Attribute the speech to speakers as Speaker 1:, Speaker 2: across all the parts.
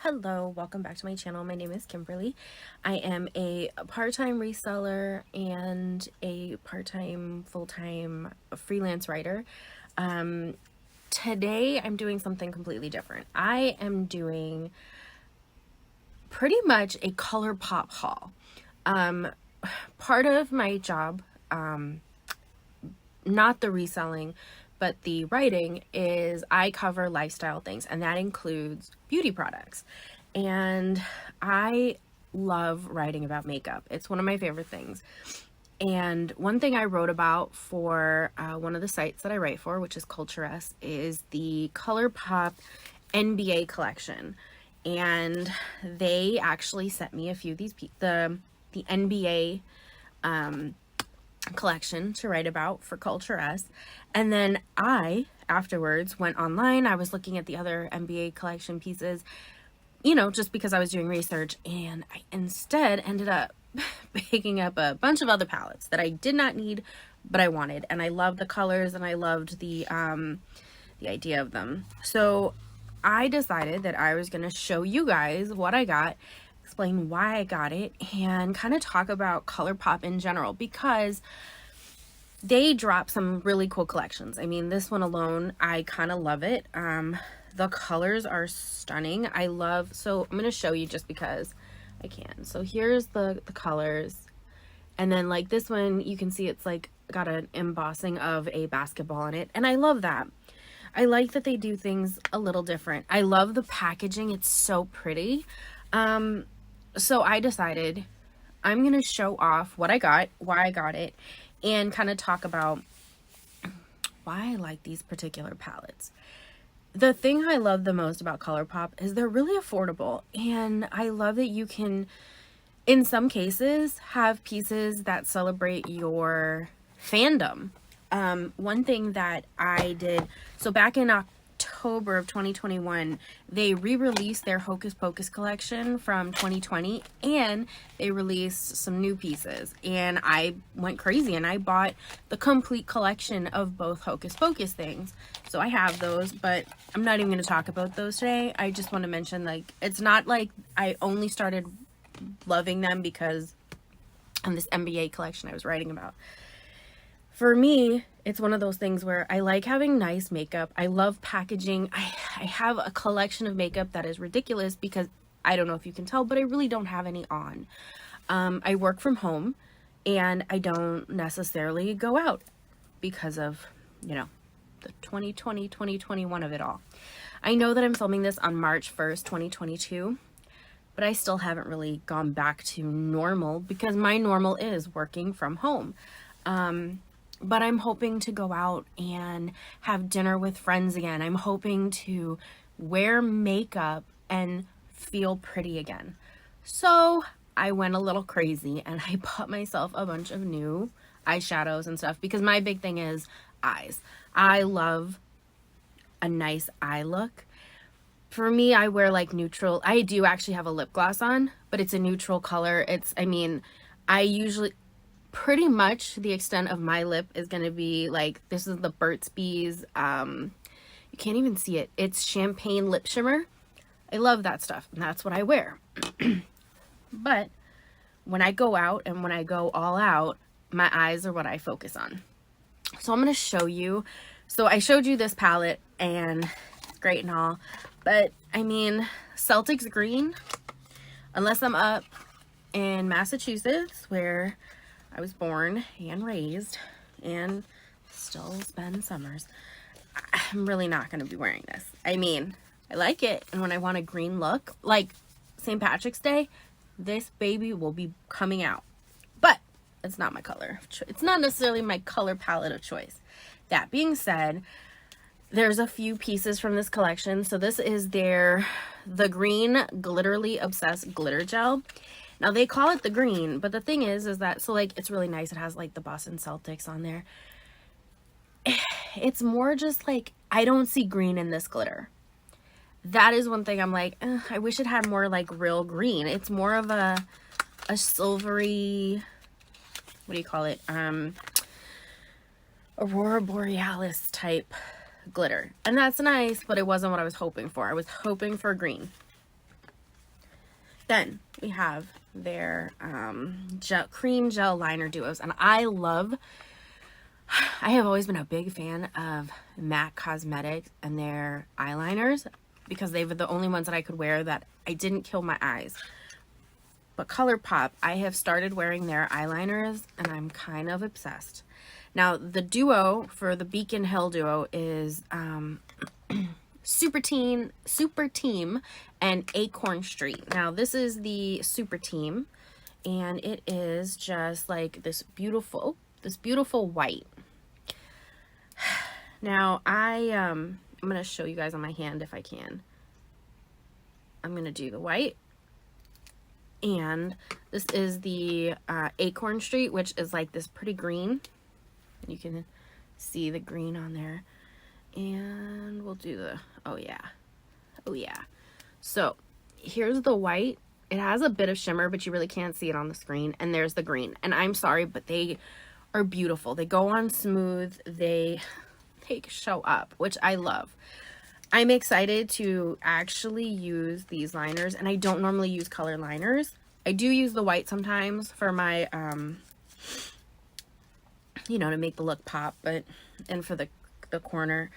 Speaker 1: Hello, welcome back to my channel. My name is Kimberly. I am a part-time reseller and a part-time, full-time freelance writer. Today I'm doing something completely different. I am doing pretty much a ColourPop haul. Part of my job, not the reselling, but the writing, is I cover lifestyle things, and that includes beauty products. And I love writing about makeup. It's one of my favorite things. And one thing I wrote about for one of the sites that I write for, which is ColourPop, is the ColourPop Nba Collection. And they actually sent me a few of these, the NBA collection to write about for ColourPop. And then I afterwards went online. I was looking at the other NBA collection pieces, you know, just because I was doing research, and I instead ended up picking up a bunch of other palettes that I did not need but I wanted, and I loved the colors and I loved the idea of them. So I decided that I was going to show you guys what I got, explain why I got it, and kind of talk about ColourPop in general, because they drop some really cool collections. I mean, this one alone, I kind of love it. The colors are stunning. So I'm going to show you just because I can. So here's the colors. And then like this one, you can see it's like got an embossing of a basketball in it. And I love that. I like that they do things a little different. I love the packaging. It's so pretty. So I decided I'm going to show off what I got, why I got it, and kind of talk about why I like these particular palettes. The thing I love the most about ColourPop is they're really affordable, and I love that you can, in some cases, have pieces that celebrate your fandom. One thing that I did, so back in October of 2021, they re-released their Hocus Pocus collection from 2020, and they released some new pieces, and I went crazy and I bought the complete collection of both Hocus Pocus things. So I have those, but I'm not even going to talk about those today. I just want to mention, like, it's not like I only started loving them because of this NBA collection I was writing about. For me, it's one of those things where I like having nice makeup. I love packaging. I have a collection of makeup that is ridiculous because I don't know if you can tell, but I really don't have any on. I work from home and I don't necessarily go out because of, you know, the 2020, 2021 of it all. I know that I'm filming this on March 1st, 2022, but I still haven't really gone back to normal because my normal is working from home. But I'm hoping to go out and have dinner with friends again. I'm hoping to wear makeup and feel pretty again. So I went a little crazy and I bought myself a bunch of new eyeshadows and stuff because my big thing is eyes. I love a nice eye look. For me, I wear like neutral. I do actually have a lip gloss on, but it's a neutral color. I usually, pretty much the extent of my lip is going to be like, this is the Burt's Bees. You can't even see it. It's champagne lip shimmer. I love that stuff, and that's what I wear. But when I go out and when I go all out, my eyes are what I focus on. So I'm going to show you. So I showed you this palette, and it's great and all, but I mean, Celtics green, unless I'm up in Massachusetts, where I was born and raised and still spend summers, I'm really not going to be wearing this. I mean, I like it, and when I want a green look, like St. Patrick's Day, this baby will be coming out. But it's not my color. It's not necessarily my color palette of choice. That being said, there's a few pieces from this collection. So this is the green Glitterly Obsessed Glitter Gel. Now they call it the green, but the thing is that, so like, it's really nice. It has like the Boston Celtics on there. It's more just like, I don't see green in this glitter. That is one thing I'm like, I wish it had more like real green. It's more of a silvery, what do you call it? Aurora Borealis type glitter. And that's nice, but it wasn't what I was hoping for. I was hoping for green. Then we have their cream gel liner duos. And I have always been a big fan of MAC Cosmetics and their eyeliners because they were the only ones that I could wear that I didn't kill my eyes. But ColourPop, I have started wearing their eyeliners and I'm kind of obsessed. Now, the duo for the Beacon Hill duo is Super Team and Acorn Street. Now, this is the Super Team, and it is just like this beautiful white. Now, I'm going to show you guys on my hand if I can. I'm going to do the white. And this is the Acorn Street, which is like this pretty green. You can see the green on there. And we'll do the, oh yeah. So here's the white. It has a bit of shimmer, but you really can't see it on the screen. And there's the green. And I'm sorry, but they are beautiful. They go on smooth. They show up, which I love. I'm excited to actually use these liners, and I don't normally use color liners. I do use the white sometimes for my, you know, to make the look pop, and for the corner,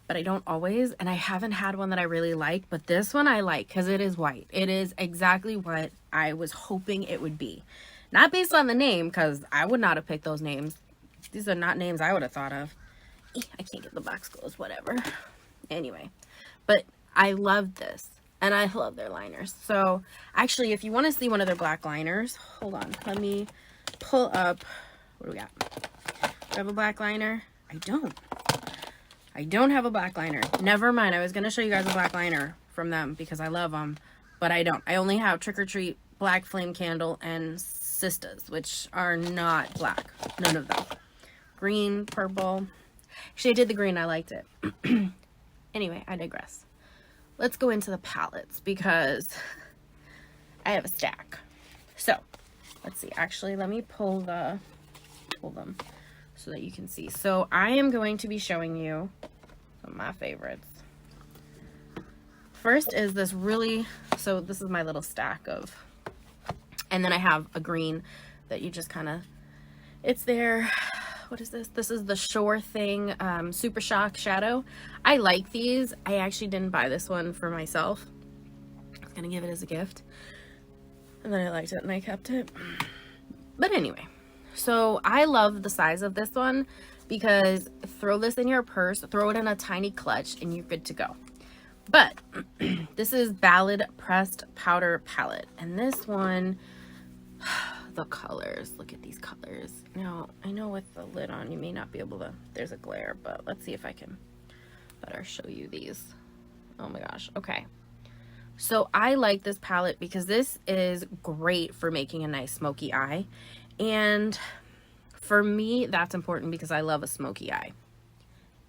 Speaker 1: but I don't always, and I haven't had one that I really like, but this one I like because it is white. It is exactly what I was hoping it would be. Not based on the name, because I would not have picked those names. These are not names I would have thought of. I can't get the box closed, whatever. Anyway, but I love this, and I love their liners. So actually, if you want to see one of their black liners, hold on, let me pull up. What do we got? Do I have a black liner? I don't have a black liner. Never mind. I was going to show you guys a black liner from them because I love them, but I don't. I only have Trick or Treat, Black Flame Candle, and Sistas, which are not black. None of them. Green, purple. Actually, I did the green. I liked it. Anyway, I digress. Let's go into the palettes because I have a stack. So, let's see. Actually, let me pull them so that you can see. So, I am going to be showing you some of my favorites. First is this so this is my little stack of, and then I have a green that you just kind of, it's there. What is this? This is the Sure Thing Super Shock Shadow. I like these. I actually didn't buy this one for myself. I was going to give it as a gift. And then I liked it and I kept it. But anyway, so I love the size of this one because throw this in your purse, throw it in a tiny clutch, and you're good to go. But this is Ballad Pressed Powder Palette. And this one, the colors, look at these colors. Now, I know with the lid on, you may not be able to, there's a glare, but let's see if I can better show you these. Oh my gosh. Okay. So I like this palette because this is great for making a nice smoky eye. And for me, that's important because I love a smoky eye.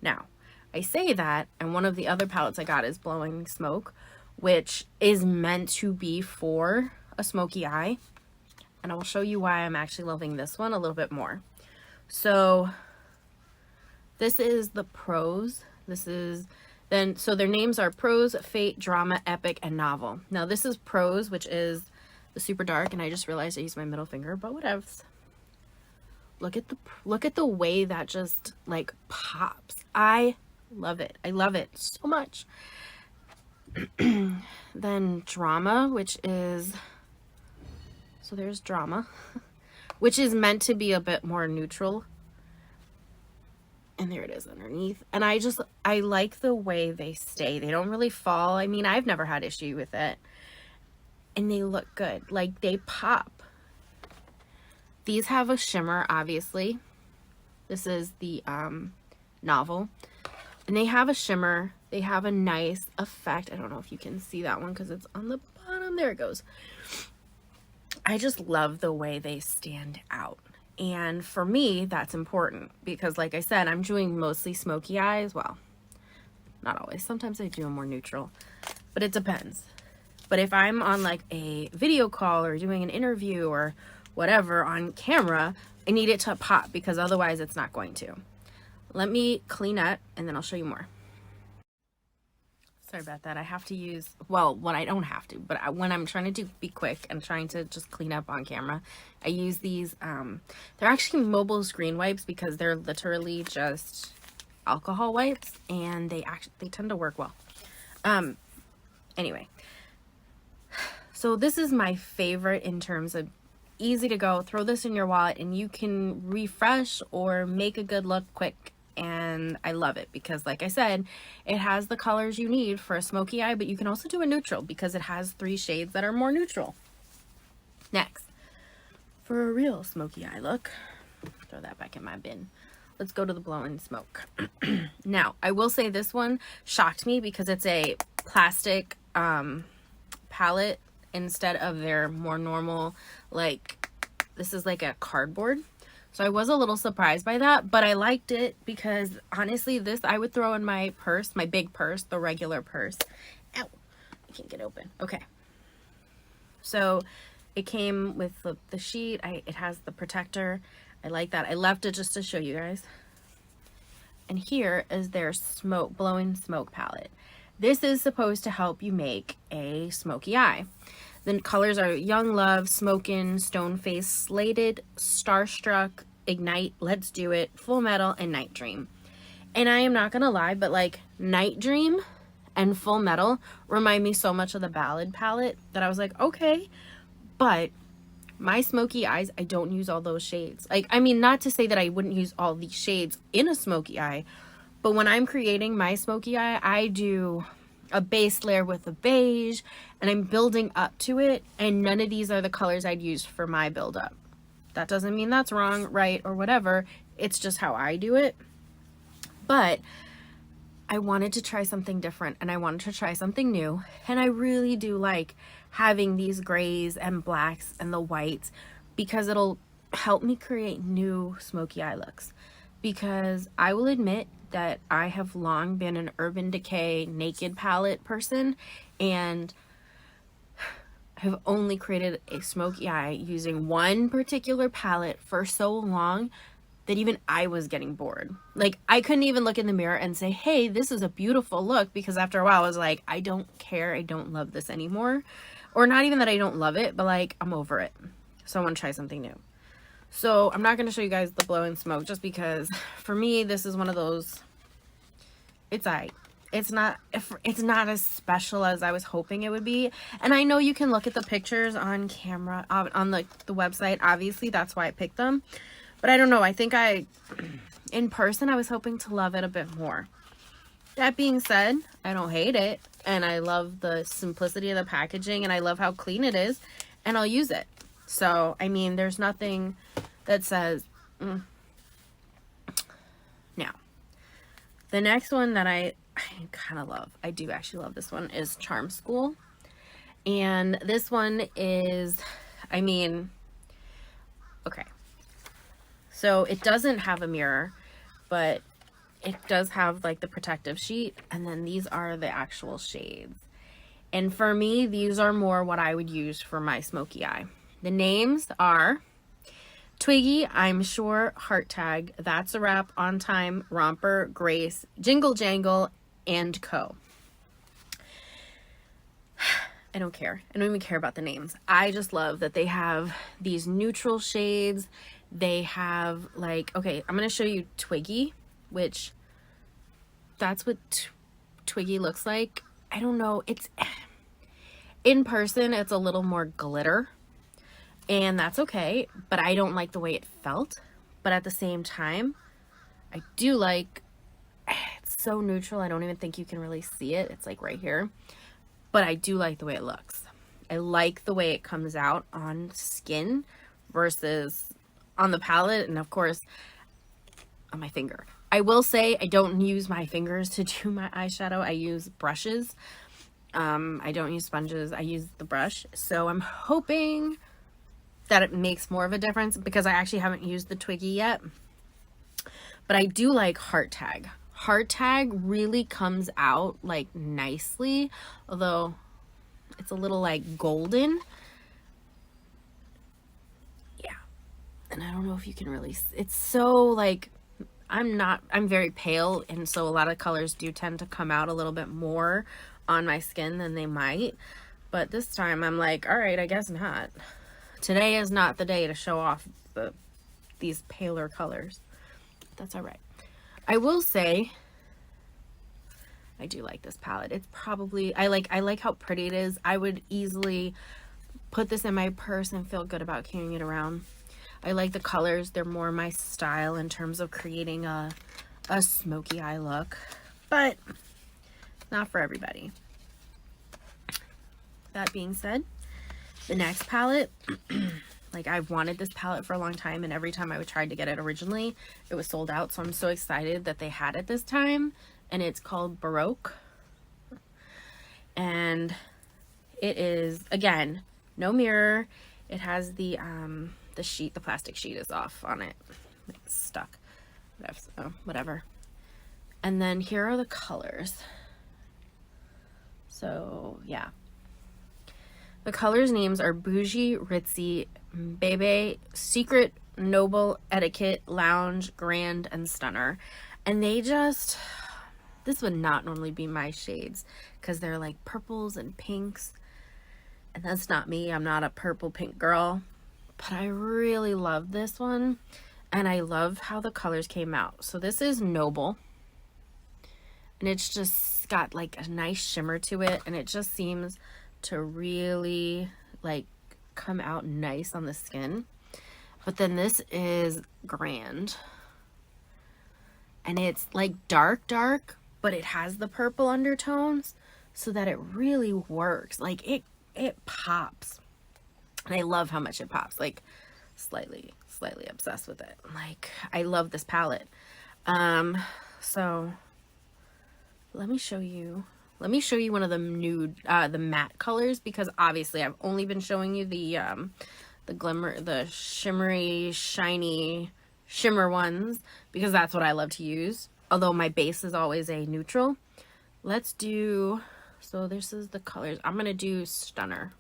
Speaker 1: Now, I say that, and one of the other palettes I got is Blowing Smoke, which is meant to be for a smoky eye. And I will show you why I'm actually loving this one a little bit more. So this is the Prose. So their names are Prose, Fate, Drama, Epic, and Novel. Now this is Prose, which is the super dark, and I just realized I used my middle finger, but whatever. Look at the way that just like pops. I love it. I love it so much. Then Drama, which is, so there's Drama, which is meant to be a bit more neutral. And there it is underneath. And I like the way they stay. They don't really fall. I mean, I've never had issue with it. And they look good. Like, they pop. These have a shimmer, obviously. This is the Novel. And they have a shimmer. They have a nice effect. I don't know if you can see that one because it's on the bottom. There it goes. I just love the way they stand out. And for me, that's important because, like I said, I'm doing mostly smoky eyes. Well, not always. Sometimes I do a more neutral, but it depends. But if I'm on like a video call or doing an interview or whatever on camera, I need it to pop because otherwise it's not going to. Let me clean up and then I'll show you more. Sorry about that. I have to use, well, when I don't have to, but when I'm trying to be quick and trying to just clean up on camera, I use these, they're actually mobile screen wipes because they're literally just alcohol wipes, and they tend to work well. Anyway, so this is my favorite in terms of easy to go. Throw this in your wallet and you can refresh or make a good look quick. And I love it because, like I said, it has the colors you need for a smoky eye, but you can also do a neutral because it has 3 shades that are more neutral. Next, for a real smoky eye look, throw that back in my bin. Let's go to the blowing smoke. Now, I will say this one shocked me because it's a plastic palette instead of their more normal, like, this is like a cardboard. So I was a little surprised by that, but I liked it because honestly, this I would throw in my purse, my big purse, the regular purse. Ow, I can't get open. Okay. So it came with the sheet. It has the protector. I like that. I left it just to show you guys. And here is their blowing smoke palette. This is supposed to help you make a smoky eye. The colors are Young Love, Smokin', Stone Face, Slated, Starstruck, Ignite, Let's Do It, Full Metal, and Night Dream. And I am not gonna lie, but like Night Dream and Full Metal remind me so much of the Ballad palette that I was like, okay. But my smoky eyes, I don't use all those shades. Like, I mean, not to say that I wouldn't use all these shades in a smoky eye, but when I'm creating my smoky eye, I do a base layer with a beige and I'm building up to it, and none of these are the colors I'd use for my build up. That doesn't mean that's wrong, right, or whatever. It's just how I do it. But I wanted to try something different and I wanted to try something new, and I really do like having these grays and blacks and the whites because it'll help me create new smoky eye looks. Because I will admit that I have long been an Urban Decay naked palette person and have only created a smoky eye using one particular palette for so long that even I was getting bored. Like, I couldn't even look in the mirror and say, hey, this is a beautiful look, because after a while I was like, I don't care, I don't love this anymore. Or not even that I don't love it, but like, I'm over it. So I want to try something new. So I'm not going to show you guys the blowing smoke just because for me, this is one of those, it's not as special as I was hoping it would be. And I know you can look at the pictures on camera, on the website. Obviously, that's why I picked them. But I don't know. I think in person, I was hoping to love it a bit more. That being said, I don't hate it. And I love the simplicity of the packaging. And I love how clean it is. And I'll use it. So, I mean, there's nothing that says, Now, the next one that I kind of love, I do actually love this one, is Charm School. And this one is, I mean, okay. So it doesn't have a mirror, but it does have like the protective sheet. And then these are the actual shades. And for me, these are more what I would use for my smoky eye. The names are Twiggy, I'm Sure, Heart Tag, That's a Wrap, On Time, Romper, Grace, Jingle Jangle, and Co. I don't care. I don't even care about the names. I just love that they have these neutral shades. They have like, okay, I'm going to show you Twiggy, which that's what Twiggy looks like. I don't know. It's in person, it's a little more glitter. And that's okay, but I don't like the way it felt. But at the same time, I do like, it's so neutral, I don't even think you can really see it. It's like right here. But I do like the way it looks. I like the way it comes out on skin versus on the palette, and of course, on my finger. I will say I don't use my fingers to do my eyeshadow. I use brushes. I don't use sponges. I use the brush. So I'm hoping that it makes more of a difference because I actually haven't used the Twiggy yet. But I do like Heart Tag. Heart Tag really comes out like nicely, although it's a little like golden. Yeah. And I don't know if you can really, it's so like, I'm very pale, and so a lot of colors do tend to come out a little bit more on my skin than they might. But this time I'm like, all right, I guess not. Today is not the day to show off these paler colors. That's all right. I will say, I do like this palette. It's probably, I like how pretty it is. I would easily put this in my purse and feel good about carrying it around. I like the colors. They're more my style in terms of creating a smoky eye look, but not for everybody. That being said, the next palette, like I've wanted this palette for a long time, and every time I would try to get it originally, it was sold out. So I'm so excited that they had it this time, and it's called Baroque. And it is, again, no mirror. It has the sheet, the plastic sheet is off on it. It's stuck. Whatever. And then here are the colors. So, yeah. The colors' names are Bougie, Ritzy, Bebe, Secret, Noble, Etiquette, Lounge, Grand, and Stunner. And they just, this would not normally be my shades because they're like purples and pinks. And that's not me. I'm not a purple pink girl. But I really love this one. And I love how the colors came out. So this is Noble. And it's just got like a nice shimmer to it. And it just seems to really like come out nice on the skin. But then this is Grand. And it's like dark, but it has the purple undertones so that it really works. Like it pops. And I love how much it pops. Like slightly obsessed with it. Like I love this palette. So let me show you one of the nude, the matte colors, because obviously I've only been showing you the glimmer, the shimmery, shiny shimmer ones, because that's what I love to use. Although my base is always a neutral. Let's do, so this is the colors. I'm going to do Stunner.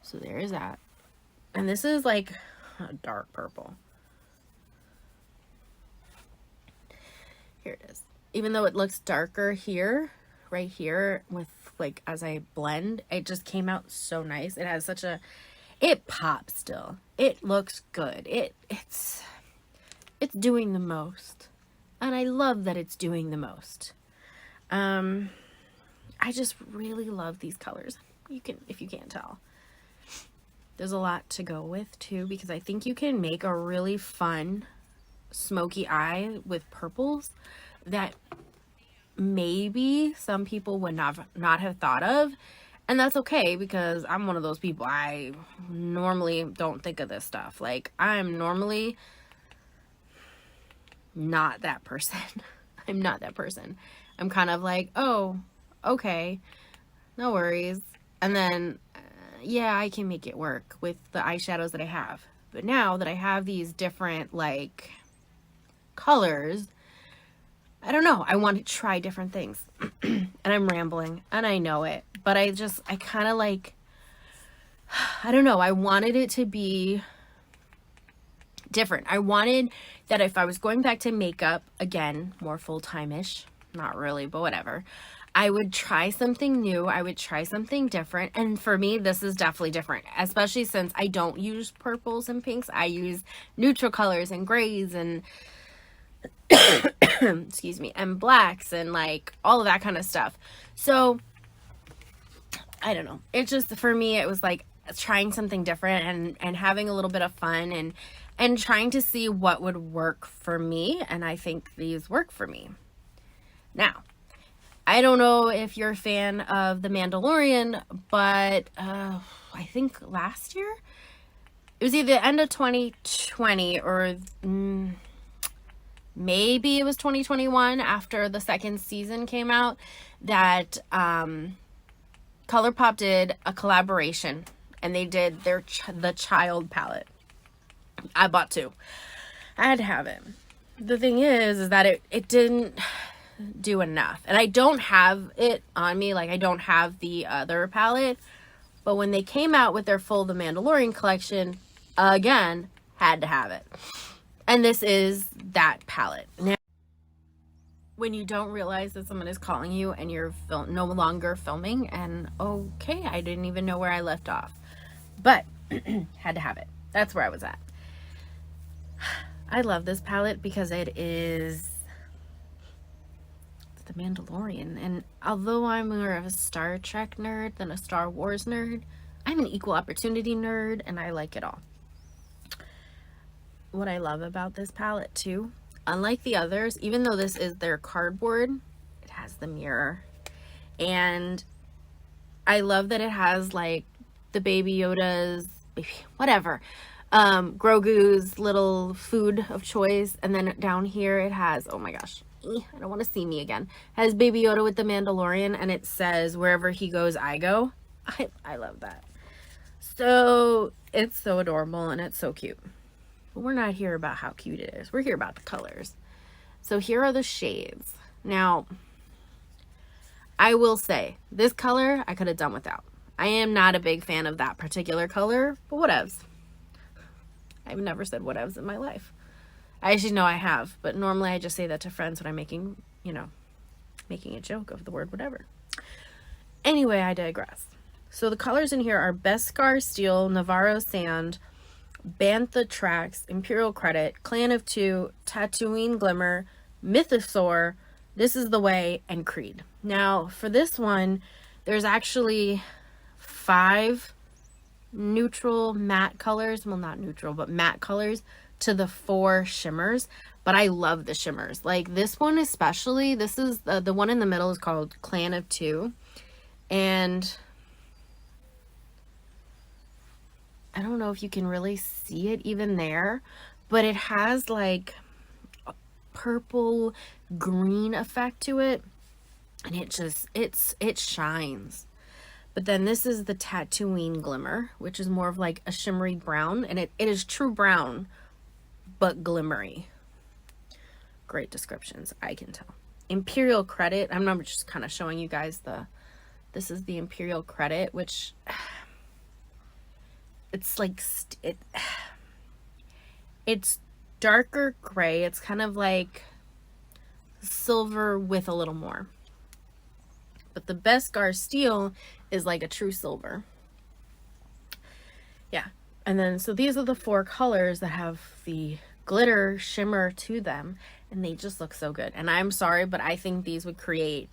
Speaker 1: So there is that. And this is like a dark purple. Here it is. Even though it looks darker here, right here, with like as I blend, it just came out so nice. It has such a, it pops still. It looks good. It's doing the most. And I love that it's doing the most. I just really love these colors. You can, if you can't tell. There's a lot to go with too, because I think you can make a really fun smoky eye with purples that maybe some people would not have thought of. And that's okay, because I'm one of those people. I normally don't think of this stuff. Like, I'm normally not that person. I'm not that person. I'm kind of like, oh, okay, no worries. And then, yeah, I can make it work with the eyeshadows that I have. But now that I have these different, like, colors, I don't know. I want to try different things. And I'm rambling, and I know it. But I kind of like, I don't know. I wanted it to be different. I wanted that if I was going back to makeup, again, more full-time-ish, not really, but whatever, I would try something new. I would try something different. And for me, this is definitely different, especially since I don't use purples and pinks. I use neutral colors and grays and excuse me, and blacks and like all of that kind of stuff. So I don't know. It just, for me, it was like trying something different and having a little bit of fun and trying to see what would work for me. And I think these work for me. Now, I don't know if you're a fan of The Mandalorian, but I think last year, it was either the end of 2020 or maybe it was 2021 after the second season came out, that ColourPop did a collaboration, and they did the child palette. I bought two. I had to have it. The thing is that it didn't do enough, and I don't have it on me. Like, I don't have the other palette, but when they came out with their full The Mandalorian collection, again, had to have it. And this is that palette. Now, when you don't realize that someone is calling you and you're no longer filming, and okay, I didn't even know where I left off, but had to have it. That's where I was at. I love this palette because it is the Mandalorian, and although I'm more of a Star Trek nerd than a Star Wars nerd, I'm an equal opportunity nerd, and I like it all. What I love about this palette too, unlike the others, even though this is their cardboard, it has the mirror. And I love that it has like the Baby Yoda's, whatever, Grogu's little food of choice. And then down here it has, oh my gosh, I don't want to see me again. It has Baby Yoda with the Mandalorian, and it says, wherever he goes, I go. I love that. So it's so adorable and it's so cute. But we're not here about how cute it is. We're here about the colors. So here are the shades. Now, I will say, this color I could have done without. I am not a big fan of that particular color, but whatevs. I've never said whatevs in my life. I actually know I have, but normally I just say that to friends when I'm making, making a joke of the word whatever. Anyway, I digress. So the colors in here are Beskar Steel, Navarro Sand, Bantha Trax, Imperial Credit, Clan of Two, Tatooine Glimmer, Mythosaur, This Is the Way, and Creed. Now, for this one, there's actually 5 neutral matte colors. Well, not neutral, but matte colors to the 4 shimmers. But I love the shimmers. Like this one especially, this is the one in the middle is called Clan of Two. And I don't know if you can really see it even there, but it has like a purple green effect to it, and it shines. But then this is the Tatooine Glimmer, which is more of like a shimmery brown, and it is true brown but glimmery. Great descriptions, I can tell. Imperial Credit, I'm not just kind of showing you guys this is the Imperial Credit, which it's like it's darker gray. It's kind of like silver with a little more. But the Beskar Steel is like a true silver. Yeah. And then so these are the 4 colors that have the glitter shimmer to them, and they just look so good. And I'm sorry, but I think these would create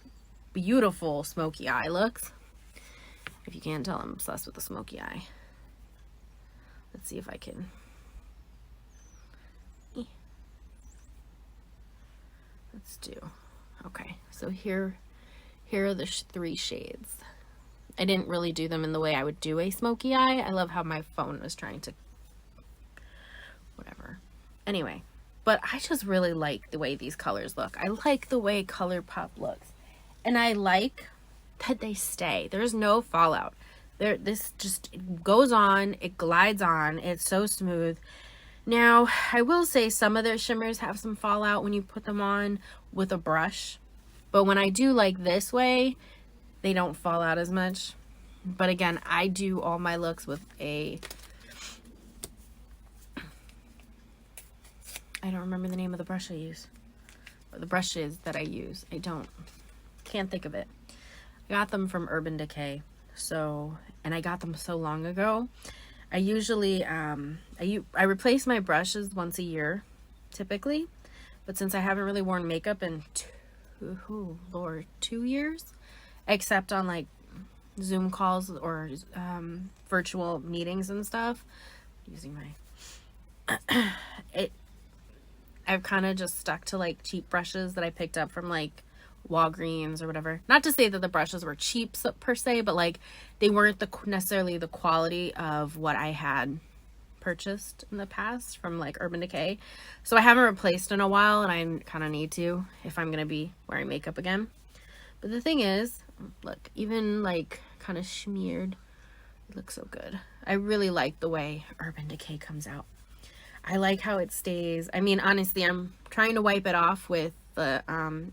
Speaker 1: beautiful smoky eye looks. If you can't tell, I'm obsessed with the smoky eye. Let's see if I can. Let's do. Okay, so here are the 3 shades. I didn't really do them in the way I would do a smoky eye. I love how my phone was trying to. Whatever. Anyway, but I just really like the way these colors look. I like the way ColourPop looks, and I like that they stay. There's no fallout. This just goes on, it glides on, it's so smooth. Now, I will say some of their shimmers have some fallout when you put them on with a brush, but when I do like this way, they don't fall out as much. But again, I do all my looks with I don't remember the name of the brush I use, or the brushes that I use. Can't think of it. I got them from Urban Decay. So, and I got them so long ago. I usually, I replace my brushes once a year, typically. But since I haven't really worn makeup in 2 years, except on like Zoom calls or virtual meetings and stuff, using my, I've kind of just stuck to like cheap brushes that I picked up from like Walgreens or whatever. Not to say that the brushes were cheap per se, but like they weren't necessarily the quality of what I had purchased in the past from like Urban Decay. So I haven't replaced in a while, and I kind of need to if I'm gonna be wearing makeup again. But the thing is, look, even like kind of smeared, it looks so good. I really like the way Urban Decay comes out. I like how it stays. I mean, honestly, I'm trying to wipe it off with the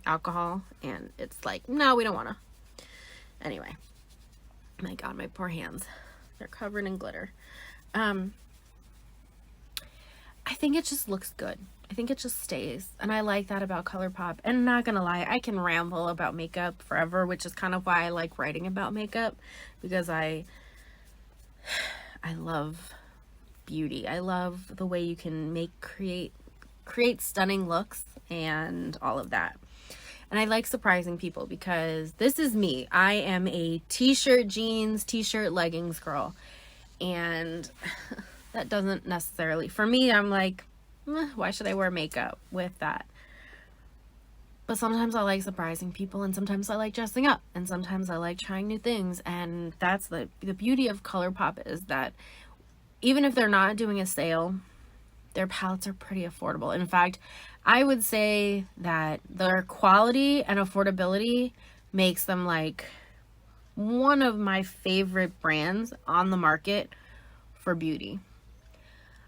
Speaker 1: alcohol, and it's like, no, we don't want to. Anyway, my god, my poor hands, they're covered in glitter. I think it just looks good. I think it just stays. And I like that about ColourPop. And not gonna lie, I can ramble about makeup forever, which is kind of why I like writing about makeup, because I love beauty. I love the way you can create stunning looks and all of that. And I like surprising people, because this is me. I am a t-shirt, jeans, t-shirt, leggings girl. And that doesn't necessarily, for me, I'm like, why should I wear makeup with that? But sometimes I like surprising people, and sometimes I like dressing up, and sometimes I like trying new things. And that's the beauty of ColourPop, is that even if they're not doing a sale, their palettes are pretty affordable. In fact, I would say that their quality and affordability makes them like one of my favorite brands on the market for beauty.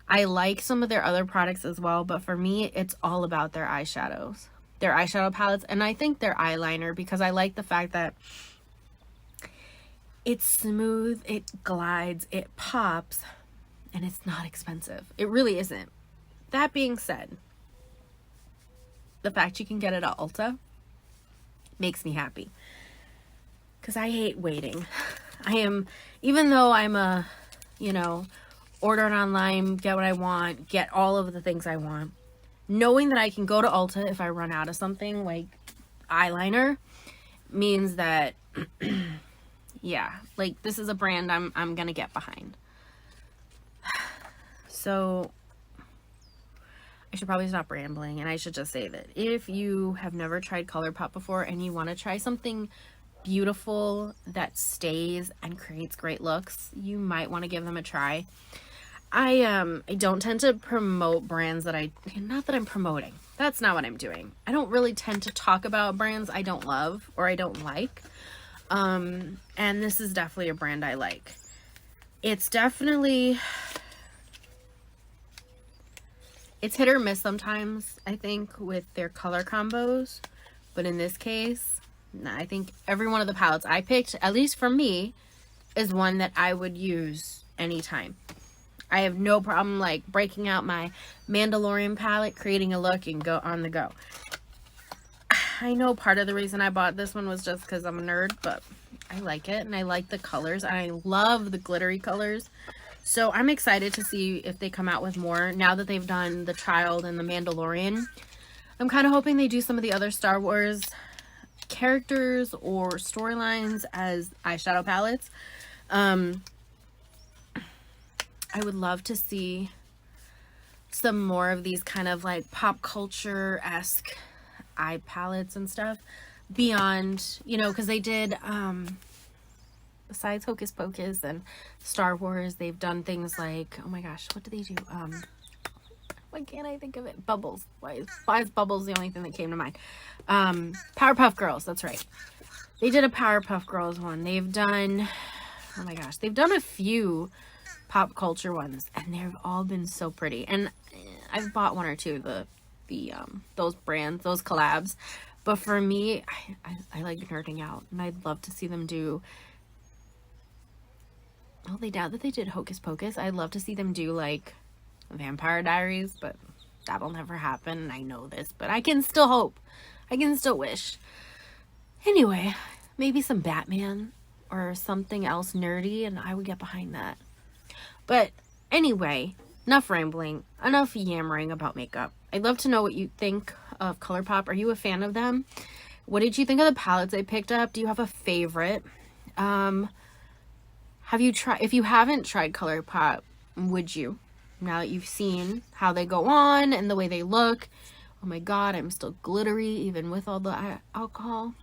Speaker 1: I like some of their other products as well, but for me, it's all about their eyeshadows, their eyeshadow palettes, and I think their eyeliner, because I like the fact that it's smooth, it glides, it pops, and it's not expensive. It really isn't. That being said, the fact you can get it at Ulta makes me happy, because I hate waiting. Even though I'm a, order it online, get what I want, get all of the things I want, knowing that I can go to Ulta if I run out of something like eyeliner means that, yeah, like this is a brand I'm gonna get behind. So I should probably stop rambling, and I should just say that if you have never tried ColourPop before and you want to try something beautiful that stays and creates great looks, you might want to give them a try. I don't tend to promote brands that not that I'm promoting. That's not what I'm doing. I don't really tend to talk about brands I don't love or I don't like. And this is definitely a brand I like. It's definitely, it's hit or miss sometimes, I think, with their color combos. But in this case, I think every one of the palettes I picked, at least for me, is one that I would use anytime. I have no problem like breaking out my Mandalorian palette, creating a look, and go on the go. I know part of the reason I bought this one was just because I'm a nerd, but I like it, and I like the colors. I love the glittery colors. So I'm excited to see if they come out with more now that they've done the Child and the Mandalorian. I'm kind of hoping they do some of the other Star Wars characters or storylines as eyeshadow palettes. I would love to see some more of these kind of like pop culture-esque eye palettes and stuff beyond, because they did, besides Hocus Pocus and Star Wars, they've done things like, oh my gosh, what do they do? Why can't I think of it? Bubbles. Why is Bubbles the only thing that came to mind? Powerpuff Girls, that's right. They did a Powerpuff Girls one. They've done, oh my gosh, they've done a few pop culture ones, and they've all been so pretty. And I've bought one or two of those brands, those collabs. But for me, I like nerding out, and I'd love to see them do, well, they doubt that they did Hocus Pocus. I'd love to see them do like Vampire Diaries, but that'll never happen. I know this, but I can still hope. I can still wish. Anyway, maybe some Batman or something else nerdy, and I would get behind that. But anyway, enough rambling, enough yammering about makeup. I'd love to know what you think of ColourPop. Are you a fan of them? What did you think of the palettes I picked up? Do you have a favorite? Have you tried, if you haven't tried ColourPop, would you? Now that you've seen how they go on and the way they look. Oh my god, I'm still glittery even with all the alcohol.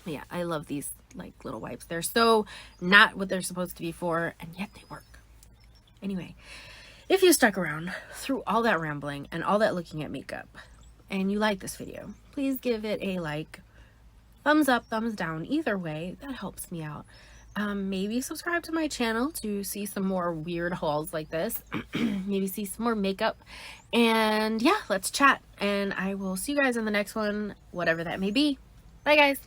Speaker 1: But yeah, I love these like little wipes. They're so not what they're supposed to be for, and yet they work. Anyway, if you stuck around through all that rambling and all that looking at makeup and you like this video, please give it a like, thumbs up, thumbs down, either way, that helps me out. Maybe subscribe to my channel to see some more weird hauls like this. Maybe see some more makeup. And yeah, let's chat. And I will see you guys in the next one, whatever that may be. Bye guys.